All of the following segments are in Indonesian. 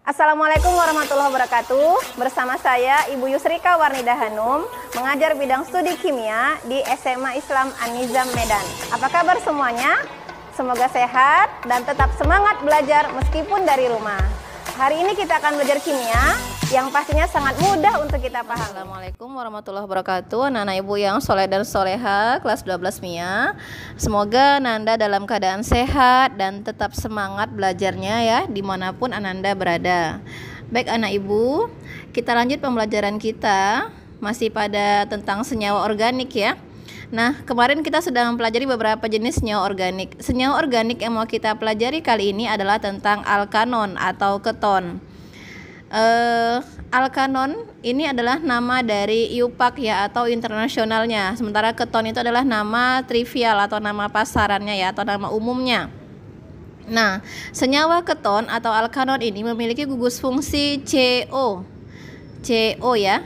Assalamualaikum warahmatullahi wabarakatuh. Bersama saya Ibu Yusrika Warnida Hanum, mengajar bidang studi kimia di SMA Islam An-Nizam Medan. Apa kabar semuanya? Semoga sehat dan tetap semangat belajar meskipun dari rumah. Hari ini kita akan belajar kimia yang pastinya sangat mudah untuk kita paham. Assalamualaikum warahmatullahi wabarakatuh. Anak-anak ibu yang soleh dan soleha kelas 12 MIA. Semoga Nanda dalam keadaan sehat dan tetap semangat belajarnya ya, dimanapun Ananda berada. Baik anak ibu, kita lanjut pembelajaran kita masih pada tentang senyawa organik ya. Nah, kemarin kita sudah mempelajari beberapa jenis senyawa organik. Senyawa organik yang mau kita pelajari kali ini adalah tentang alkanon atau keton. Alkanon ini adalah nama dari IUPAC ya, atau internasionalnya. Sementara keton itu adalah nama trivial atau nama pasarannya ya, atau nama umumnya. Nah, senyawa keton atau alkanon ini memiliki gugus fungsi CO ya.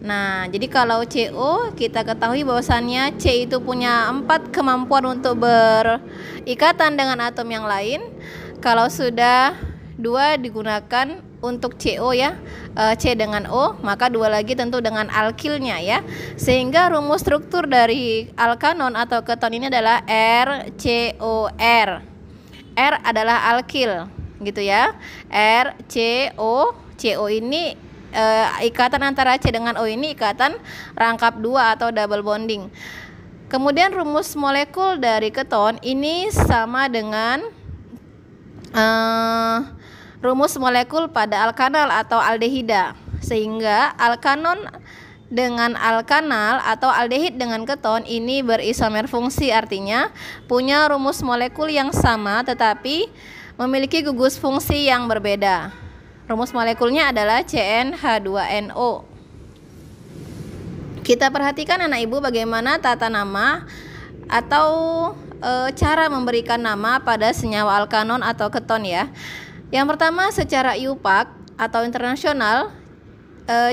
Nah, jadi kalau CO kita ketahui bahwasannya C itu punya 4 kemampuan untuk berikatan dengan atom yang lain. Kalau sudah 2 digunakan untuk CO ya, C dengan O, maka 2 lagi tentu dengan alkilnya ya. Sehingga rumus struktur dari alkanon atau keton ini adalah RCOR. R adalah alkil gitu ya. CO ini ikatan antara C dengan O ini ikatan rangkap 2 atau double bonding. Kemudian rumus molekul dari keton ini sama dengan rumus molekul pada alkanal atau aldehida, sehingga alkanon dengan alkanal atau aldehid dengan keton ini berisomer fungsi, artinya punya rumus molekul yang sama tetapi memiliki gugus fungsi yang berbeda. Rumus molekulnya adalah CnH2nO. Kita perhatikan anak ibu bagaimana tata nama atau cara memberikan nama pada senyawa alkanon atau keton ya. Yang pertama secara IUPAC atau internasional,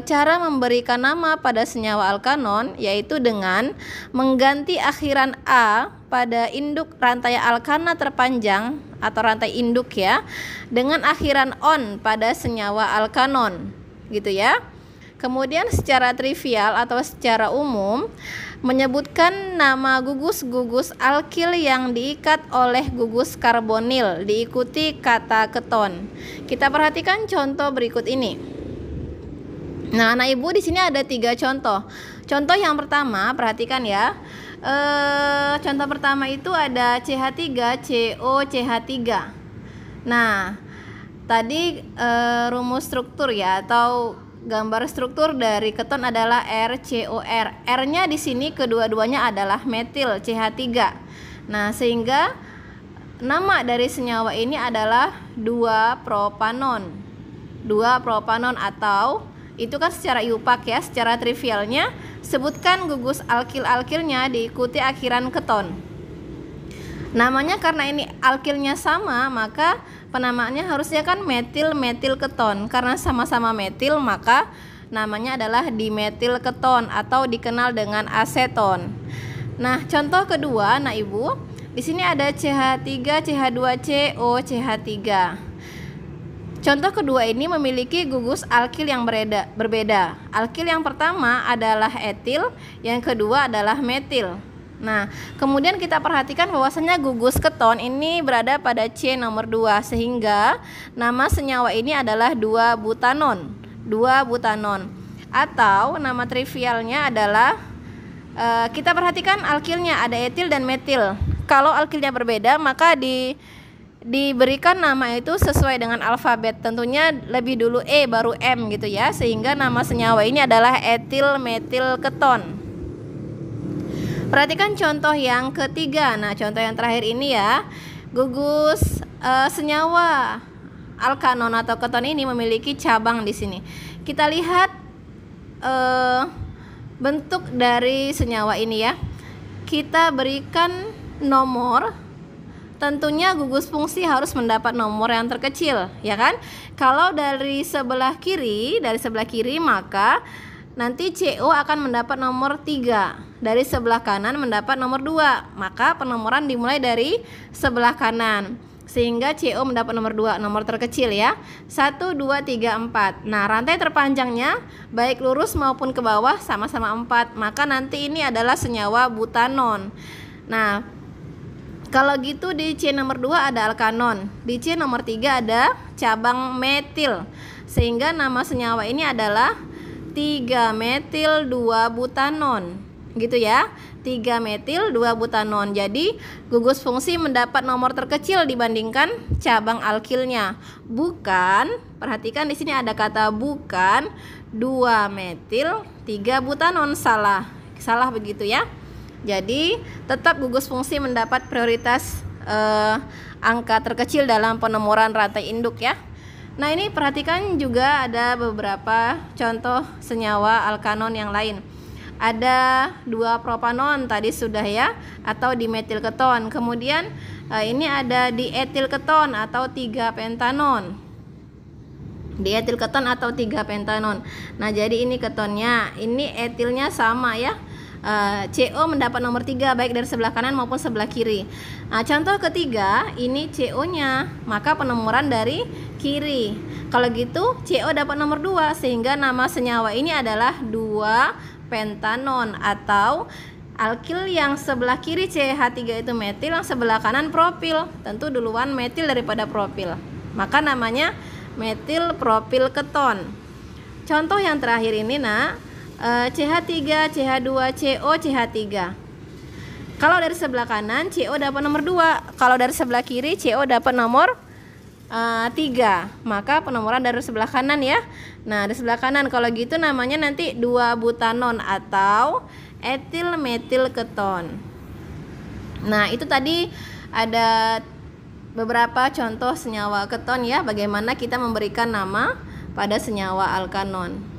cara memberikan nama pada senyawa alkanon yaitu dengan mengganti akhiran A pada induk rantai alkana terpanjang atau rantai induk ya, dengan akhiran on pada senyawa alkanon gitu ya. Kemudian secara trivial atau secara umum menyebutkan nama gugus-gugus alkil yang diikat oleh gugus karbonil diikuti kata keton. Kita perhatikan contoh berikut ini. Nah, anak ibu di sini ada 3 contoh. Contoh yang pertama, perhatikan ya. Contoh pertama itu ada CH3COCH3. Nah, tadi rumus struktur ya atau gambar struktur dari keton adalah RCOR. R-nya di sini kedua-duanya adalah metil CH3. Nah, sehingga nama dari senyawa ini adalah 2-propanon. 2-propanon atau itu kan secara IUPAC ya, secara trivialnya sebutkan gugus alkil-alkilnya diikuti akhiran keton. Namanya karena ini alkilnya sama, maka penamaannya harusnya kan metil keton. Karena sama-sama metil, maka namanya adalah dimetil keton atau dikenal dengan aseton. Nah, contoh kedua, nah ibu, di sini ada CH3 CH2CO CH3. Contoh kedua ini memiliki gugus alkil yang berbeda. Alkil yang pertama adalah etil, yang kedua adalah metil. Nah, kemudian kita perhatikan bahwasanya gugus keton ini berada pada C nomor 2, sehingga nama senyawa ini adalah 2-butanon. 2-butanon. Atau nama trivialnya adalah kita perhatikan alkilnya ada etil dan metil. Kalau alkilnya berbeda, maka diberikan nama itu sesuai dengan alfabet, tentunya lebih dulu E baru M gitu ya, sehingga nama senyawa ini adalah etil metil keton. Perhatikan contoh yang ketiga. Nah, contoh yang terakhir ini ya, gugus senyawa alkanon atau keton ini memiliki cabang di sini. Kita lihat bentuk dari senyawa ini ya. Kita berikan nomor. Tentunya gugus fungsi harus mendapat nomor yang terkecil, ya kan? Kalau dari sebelah kiri maka nanti CO akan mendapat nomor 3. Dari sebelah kanan mendapat nomor 2. Maka penomoran dimulai dari sebelah kanan. sehingga CO mendapat nomor 2, nomor terkecil ya. 1, 2, 3, 4. Nah, rantai terpanjangnya baik lurus maupun ke bawah sama-sama 4. Maka nanti ini adalah senyawa butanon. Nah, kalau gitu di C nomor 2 ada alkanon. Di C nomor 3 ada cabang metil. Sehingga nama senyawa ini adalah 3-metil 2-butanon. Gitu ya. 3-metil 2-butanon. Jadi gugus fungsi mendapat nomor terkecil dibandingkan cabang alkilnya. Bukan, perhatikan di sini ada kata bukan 2-metil 3-butanon. Salah begitu ya. Jadi tetap gugus fungsi mendapat prioritas angka terkecil dalam penomoran rantai induk ya. Nah, ini perhatikan juga ada beberapa contoh senyawa alkanon yang lain. Ada 2-propanon tadi sudah ya, atau dimetil keton. Kemudian ini ada dietil keton atau 3-pentanon. Dietil keton atau 3-pentanon. Nah, jadi ini ketonnya, ini etilnya sama ya. CO mendapat nomor 3 baik dari sebelah kanan maupun sebelah kiri. Nah, contoh ketiga, ini CO-nya, maka penomoran dari kiri. Kalau gitu CO dapat nomor 2 sehingga nama senyawa ini adalah 2-pentanon atau alkil yang sebelah kiri CH3 itu metil, yang sebelah kanan propil. Tentu duluan metil daripada propil. Maka namanya metil propil keton. Contoh yang terakhir ini CH3, CH2, CO, CH3. Kalau dari sebelah kanan CO dapat nomor 2, kalau dari sebelah kiri CO dapat nomor 3. Maka penomoran dari sebelah kanan ya. Nah, di sebelah kanan kalau gitu namanya nanti 2-butanon atau etil metil keton. Nah, itu tadi ada beberapa contoh senyawa keton ya, bagaimana kita memberikan nama pada senyawa alkanon.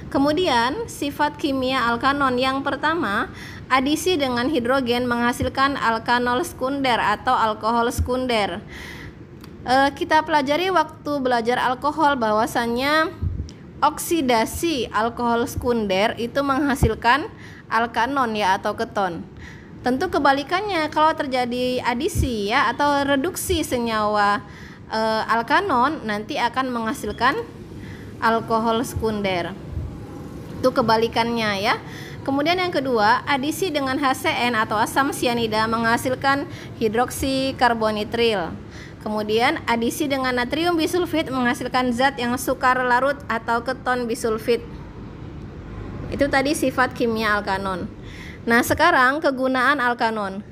Kemudian sifat kimia alkanon yang pertama, adisi dengan hidrogen menghasilkan alkanol sekunder atau alkohol sekunder. Kita pelajari waktu belajar alkohol bahwasannya oksidasi alkohol sekunder itu menghasilkan alkanon ya atau keton. Tentu kebalikannya kalau terjadi adisi ya atau reduksi senyawa alkanon nanti akan menghasilkan alkohol sekunder. Itu kebalikannya ya. Kemudian yang kedua, adisi dengan HCN atau asam sianida menghasilkan hidroksikarbonitril. Kemudian adisi dengan natrium bisulfit menghasilkan zat yang sukar larut atau keton bisulfit. Itu tadi sifat kimia alkanon. Nah, sekarang kegunaan alkanon.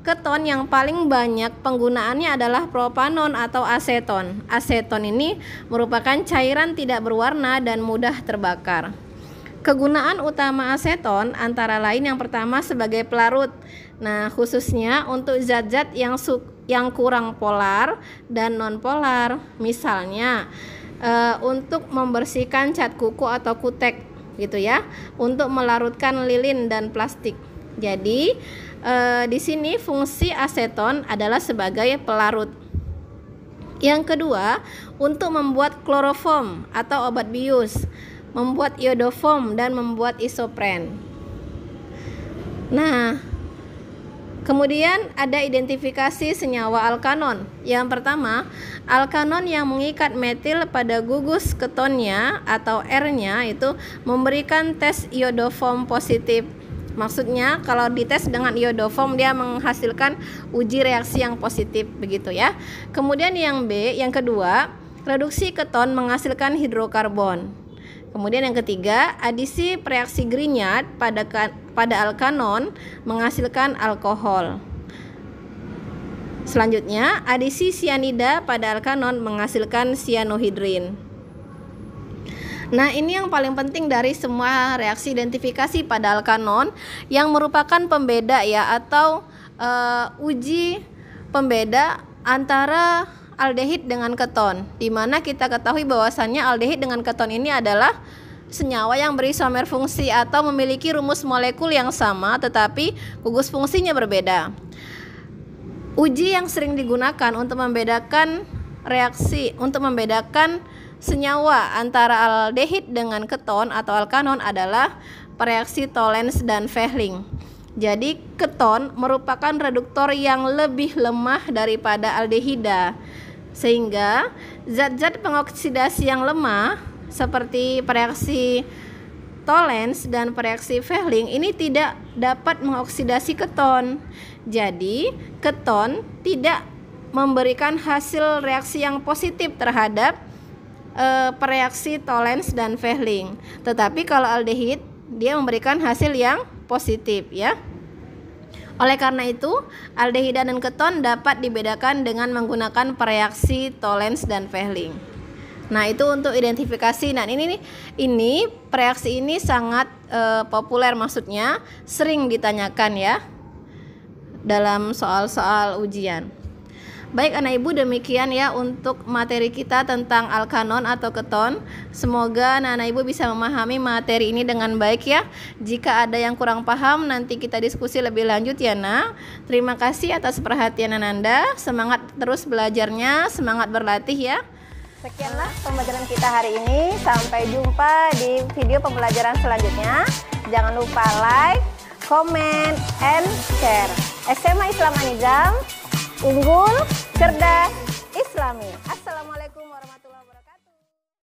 Keton yang paling banyak penggunaannya adalah propanon atau aseton. Aseton ini merupakan cairan tidak berwarna dan mudah terbakar. Kegunaan utama aseton antara lain yang pertama sebagai pelarut. Nah, khususnya untuk zat-zat yang kurang polar dan non-polar. Misalnya untuk membersihkan cat kuku atau kutek gitu ya, untuk melarutkan lilin dan plastik. Jadi di sini fungsi aseton adalah sebagai pelarut. Yang kedua, untuk membuat kloroform atau obat bius, membuat iodoform dan membuat isopren. Nah, kemudian ada identifikasi senyawa alkanon. Yang pertama, alkanon yang mengikat metil pada gugus ketonnya atau R-nya itu memberikan tes iodoform positif. Maksudnya kalau dites dengan iodoform dia menghasilkan uji reaksi yang positif begitu ya. Kemudian yang B, yang kedua, reduksi keton menghasilkan hidrokarbon. Kemudian yang ketiga, adisi reaksi Grignard pada alkanon menghasilkan alkohol. Selanjutnya, adisi sianida pada alkanon menghasilkan sianohidrin. Nah, ini yang paling penting dari semua reaksi identifikasi pada alkanon yang merupakan pembeda ya atau uji pembeda antara aldehid dengan keton, di mana kita ketahui bahwasannya aldehid dengan keton ini adalah senyawa yang berisomer fungsi atau memiliki rumus molekul yang sama tetapi gugus fungsinya berbeda. Uji yang sering digunakan untuk membedakan senyawa antara aldehid dengan keton atau alkanon adalah reaksi Tollens dan Fehling. Jadi keton merupakan reduktor yang lebih lemah daripada aldehida, sehingga zat-zat pengoksidasi yang lemah seperti pereaksi Tollens dan pereaksi Fehling ini tidak dapat mengoksidasi keton. Jadi keton tidak memberikan hasil reaksi yang positif terhadap pereaksi Tollens dan Fehling. Tetapi kalau aldehid dia memberikan hasil yang positif ya. Oleh karena itu, aldehida dan keton dapat dibedakan dengan menggunakan pereaksi Tollens dan Fehling. Nah, itu untuk identifikasi. Nah, ini pereaksi ini sangat populer, maksudnya sering ditanyakan ya dalam soal-soal ujian. Baik anak ibu, demikian ya untuk materi kita tentang alkanon atau keton. Semoga anak ibu bisa memahami materi ini dengan baik ya. Jika ada yang kurang paham, nanti kita diskusi lebih lanjut ya nak. Terima kasih atas perhatian Anda. Semangat terus belajarnya, semangat berlatih ya. Sekianlah pembelajaran kita hari ini. Sampai jumpa di video pembelajaran selanjutnya. Jangan lupa like, comment, and share. SMA Islam An-Nizam, unggul, cerdas,